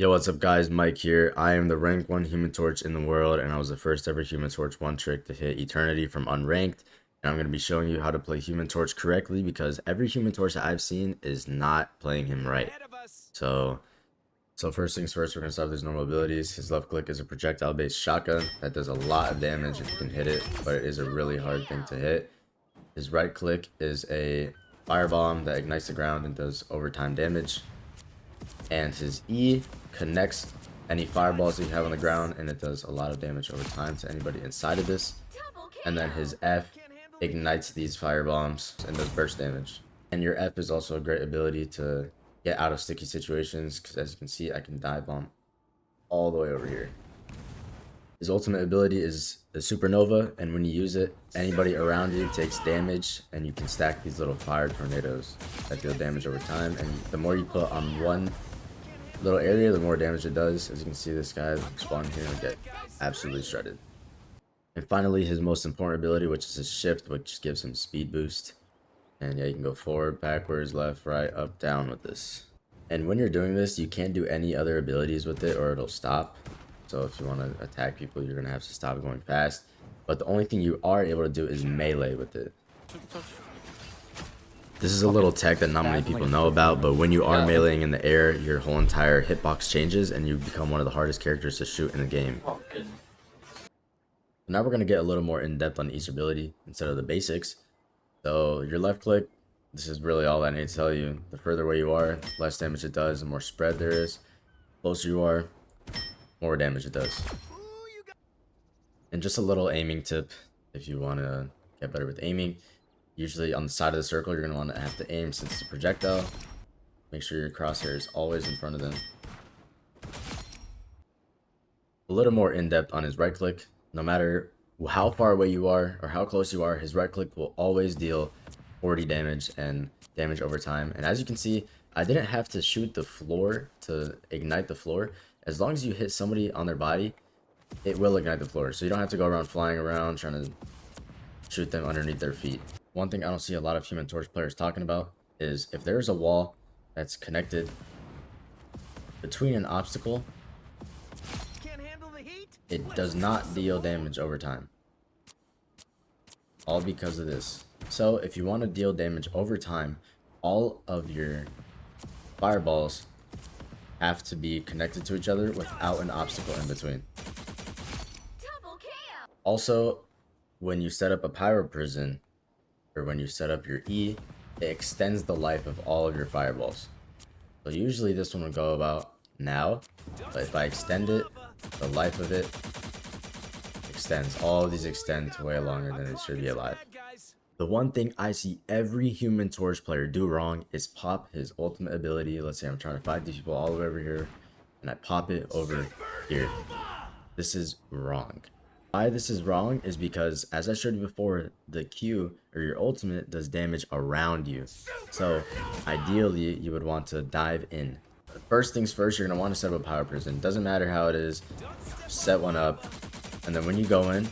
Yo, what's up guys, Mike here. I am the rank 1 Human Torch in the world, and I was the first ever Human Torch 1 trick to hit Eternity from unranked. And I'm going to be showing you how to play Human Torch correctly because every Human Torch that I've seen is not playing him right. So first things first, we're going to start with his normal abilities. His left click is a projectile based shotgun that does a lot of damage if you can hit it, but it is a really hard thing to hit. His right click is a firebomb that ignites the ground and does overtime damage. And his E connects any fireballs that you have on the ground, and it does a lot of damage over time to anybody inside of this. And then his F ignites these firebombs and does burst damage. And your F is also a great ability to get out of sticky situations, because as you can see, I can dive bomb all the way over here. His ultimate ability is the supernova, and when you use it, anybody around you takes damage, and you can stack these little fire tornadoes that deal damage over time. And the more you put on one little area, the more damage it does. As you can see, this guy spawn here and get absolutely shredded. And finally, his most important ability, which is his shift, which gives him speed boost. And yeah, you can go forward, backwards, left, right, up, down with this. And when you're doing this, you can't do any other abilities with it or it'll stop. So if you want to attack people, you're going to have to stop going fast. But the only thing you are able to do is melee with it. This is a little tech that not many people know about, but when you are meleeing in the air, your whole entire hitbox changes and you become one of the hardest characters to shoot in the game. Now we're going to get a little more in depth on each ability instead of the basics. So your left click, this is really all I need to tell you. The further away you are, less damage it does, the more spread there is. The closer you are, more damage it does. And just a little aiming tip if you want to get better with aiming. Usually on the side of the circle, you're going to want to have to aim since it's a projectile. Make sure your crosshair is always in front of them. A little more in depth on his right click. No matter how far away you are or how close you are, his right click will always deal 40 damage and damage over time. And as you can see, I didn't have to shoot the floor to ignite the floor. As long as you hit somebody on their body, it will ignite the floor. So you don't have to go around flying around trying to shoot them underneath their feet. One thing I don't see a lot of Human Torch players talking about is if there's a wall that's connected between an obstacle, it does not deal damage over time. All because of this. So if you want to deal damage over time, all of your fireballs have to be connected to each other without an obstacle in between. Also, when you set up a pyro prison, or when you set up your E, it extends the life of all of your fireballs. So usually this one would go about now, but if I extend it, the life of it extends. All of these extend to way longer than it should be alive. The one thing I see every Human Torch player do wrong is pop his ultimate ability. Let's say I'm trying to fight these people all the way over here, and I pop it over here. This is wrong. Why this is wrong is because, as I showed you before, the Q or your ultimate does damage around you. So ideally you would want to dive in. First things first, you're going to want to set up a power prison. Doesn't matter how it is, set one up, and then when you go in,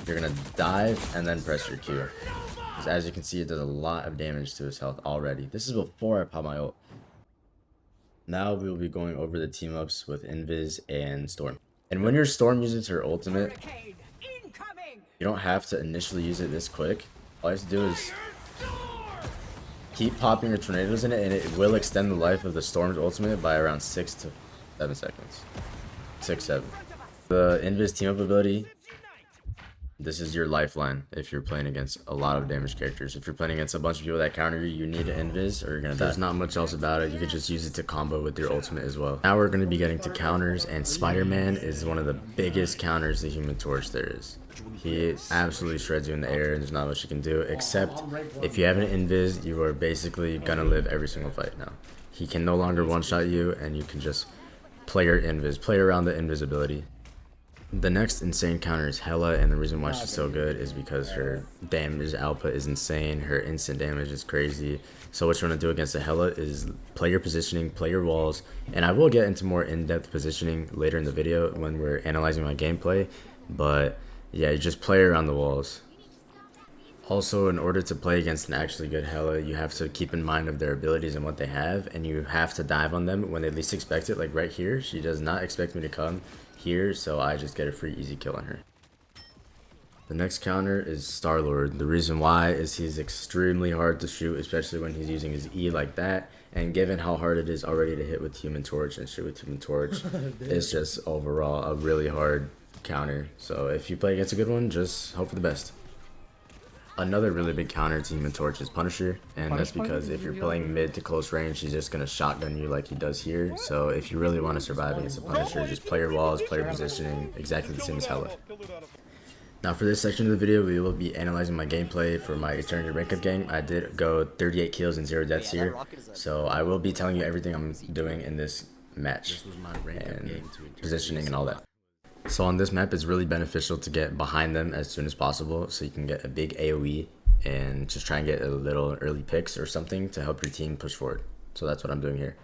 you're going to dive and then press your Q. Because as you can see, it does a lot of damage to his health already. This is before I pop my ult. Now we will be going over the team ups with Invis and Storm. And when your Storm uses her ultimate, you don't have to initially use it this quick. All you have to do is keep popping your tornadoes in it, and it will extend the life of the Storm's ultimate by around 6 to 7 seconds. 6, 7. The Invis team up ability, this is your lifeline if you're playing against a lot of damage characters. If you're playing against a bunch of people that counter you, you need an Invis or you're gonna die. There's not much else about it. You could just use it to combo with your ultimate as well. Now we're gonna be getting to counters, and Spider-Man is one of the biggest counters to Human Torch there is. He absolutely shreds you in the air, and there's not much you can do, except if you have an Invis, you are basically gonna live every single fight now. He can no longer one-shot you, and you can just play your Invis, play around the invisibility. The next insane counter is Hella, and the reason why she's so good is because her damage output is insane. Her instant damage is crazy. So what you want to do against the Hella is play your positioning, play your walls, and I will get into more in-depth positioning later in the video when we're analyzing my gameplay, but yeah, you just play around the walls. Also, in order to play against an actually good Hela, you have to keep in mind of their abilities and what they have, and you have to dive on them when they least expect it. Like right here, she does not expect me to come here, so I just get a free easy kill on her. The next counter is Star-Lord. The reason why is he's extremely hard to shoot, especially when he's using his E like that, and given how hard it is already to hit with Human Torch and shoot with Human Torch, it's just overall a really hard counter. So if you play against a good one, just hope for the best. Another really big counter to Human Torch is Punisher, and that's because if you're playing mid to close range, he's just going to shotgun you like he does here. So if you really want to survive against a Punisher, just play your walls, play your positioning, exactly the same as Hela. Now for this section of the video, we will be analyzing my gameplay for my Eternity rank up game. I did go 38 kills and 0 deaths here, so I will be telling you everything I'm doing in this match, and positioning and all that. So on this map, it's really beneficial to get behind them as soon as possible so you can get a big AoE and just try and get a little early picks or something to help your team push forward. So that's what I'm doing here.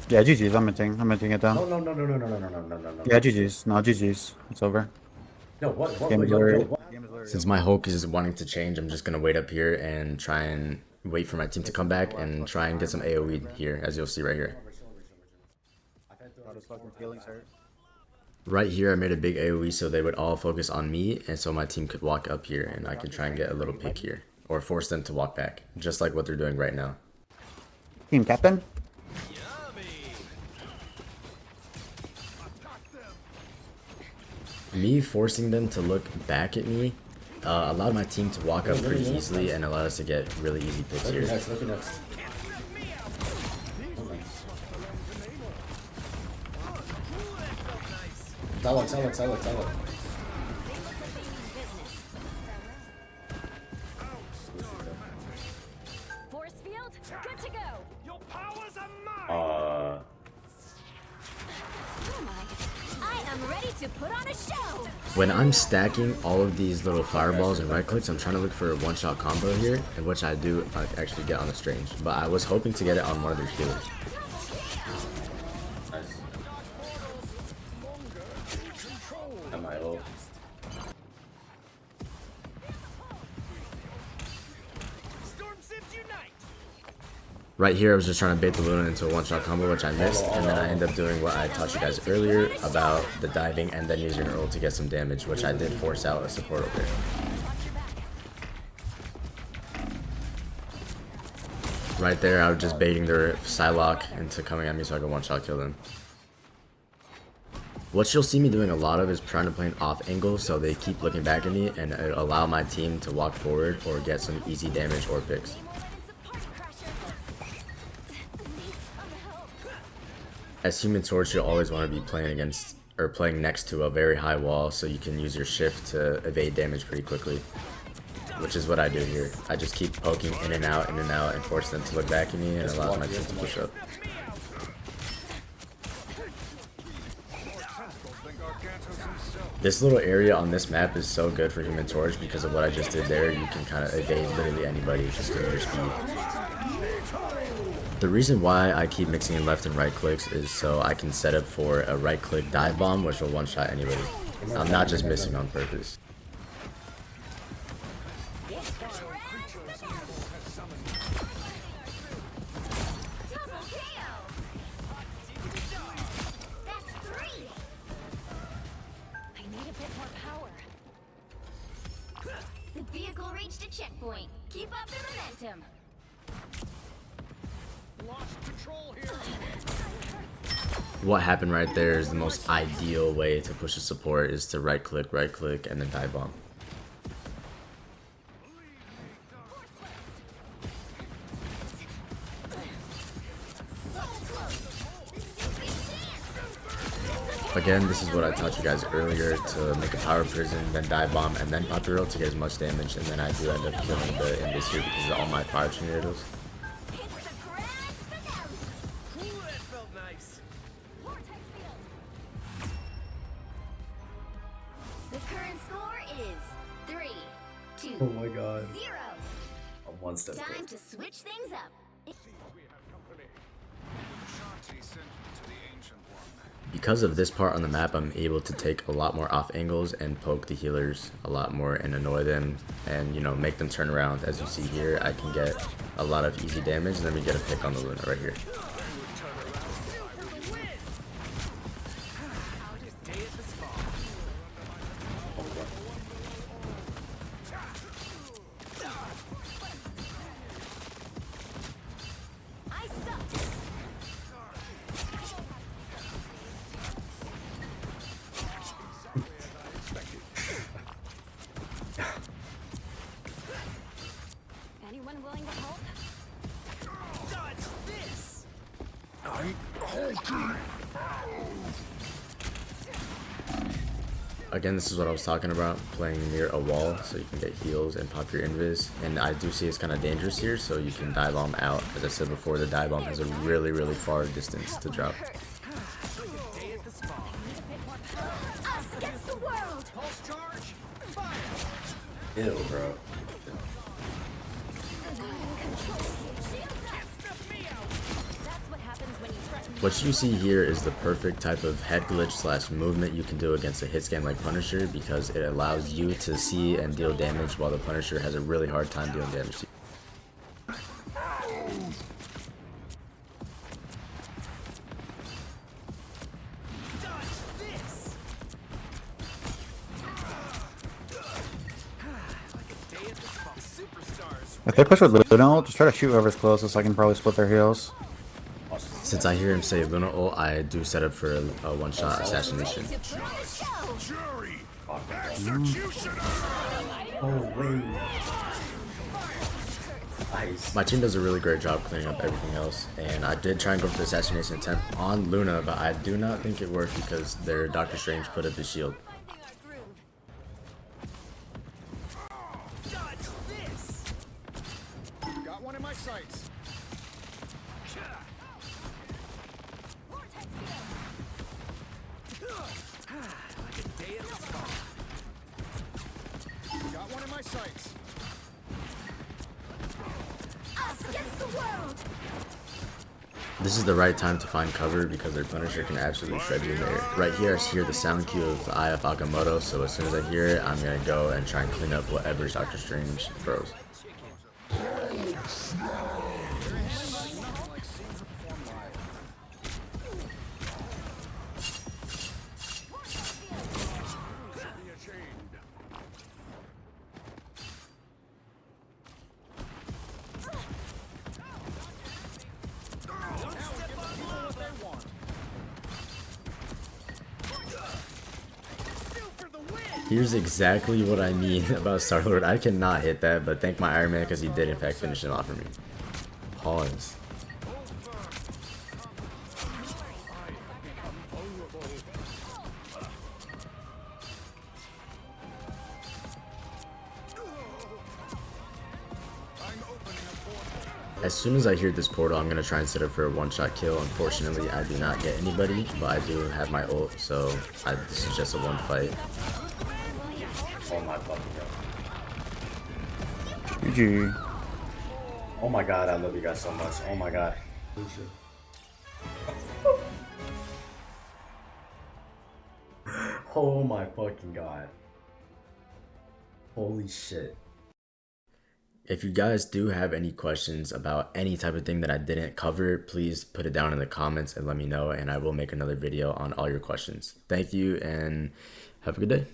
Yeah, GG's. I'm minting it down. No. Yeah, GG's. No, GG's. It's over. Since my Hulk is wanting to change, I'm just going to wait up here and try and wait for my team to come back and try and get some AoE here, as you'll see right here. Right here, I made a big AoE so they would all focus on me, and so my team could walk up here, and I could try and get a little pick here, or force them to walk back, just like what they're doing right now. Team captain. Me forcing them to look back at me allowed my team to walk up pretty easily and allowed us to get really easy picks here. Force field, good to go. Your powers are mine. I am ready to put on a show. When I'm stacking all of these little fireballs and right clicks, I'm trying to look for a one-shot combo here, in which I do actually get on the strange. But I was hoping to get it on one of their healers. Nice. At my ult. Right here, I was just trying to bait the Luna into a one-shot combo, which I missed, and then I ended up doing what I taught you guys earlier about the diving and then using your ult to get some damage, which I did force out a support over there. Right there, I was just baiting their Psylocke into coming at me so I could one-shot kill them. What you'll see me doing a lot of is trying to play an off angle so they keep looking back at me and allow my team to walk forward or get some easy damage or picks. As Human Torch, you'll always want to be playing against or playing next to a very high wall so you can use your shift to evade damage pretty quickly, which is what I do here. I just keep poking in and out and force them to look back at me and allows my team to push up. This little area on this map is so good for Human Torch because of what I just did there. You can kind of evade literally anybody just with your speed. The reason why I keep mixing in left and right clicks is so I can set up for a right click dive bomb which will one shot anybody. I'm not just missing on purpose. The vehicle reached a checkpoint. Keep up the momentum. What happened right there is the most ideal way to push a support is to right click, and then dive bomb. Again, this is what I taught you guys earlier, to make a power prison, then dive bomb, and then pop your ult to get as much damage, and then I do end up killing the Invis here because of all my fire tornadoes. The current score is 3-2. Oh my god. 0. I'm one step Time closer. to switch things up. Because of this part on the map, I'm able to take a lot more off angles and poke the healers a lot more and annoy them and, you know, make them turn around. As you see here, I can get a lot of easy damage, and then we get a pick on the Luna right here. I suck. Anyone willing to help? Dodge this. Again, this is what I was talking about, playing near a wall so you can get heals and pop your invis. And I do see it's kind of dangerous here, so you can dive bomb out. As I said before, the dive bomb has a really, really far distance to drop. Us against the world. Ew, bro. That's what happens when you threaten. What you see here is the perfect type of head glitch slash movement you can do against a hit scan like Punisher, because it allows you to see and deal damage while the Punisher has a really hard time dealing damage to you. If they push with Luna, I'll just try to shoot whoever's closest. I can probably split their heals. Since I hear him say Luna ult, I do set up for a one-shot assassination. My team does a really great job cleaning up everything else, and I did try and go for the assassination attempt on Luna, but I do not think it worked because their Doctor Strange put up his shield. Got one in my sights. Got one in my sights. Us against the world. This is the right time to find cover because their Punisher can absolutely shred you there. Right here, I hear the sound cue of the Eye of Agamotto, so as soon as I hear it, I'm gonna go and try and clean up whatever Doctor Strange throws. Here's exactly what I mean about Star-Lord. I cannot hit that, but thank my Iron Man because he did in fact finish it off for me. Pause. As soon as I hear this portal, I'm going to try and set up for a one-shot kill. Unfortunately, I do not get anybody, but I do have my ult, so this is just a one fight. Oh my fucking god. GG. Oh my god, I love you guys so much. Oh my god. Oh my fucking god. Holy shit. If you guys do have any questions about any type of thing that I didn't cover, please put it down in the comments and let me know, and I will make another video on all your questions. Thank you and have a good day.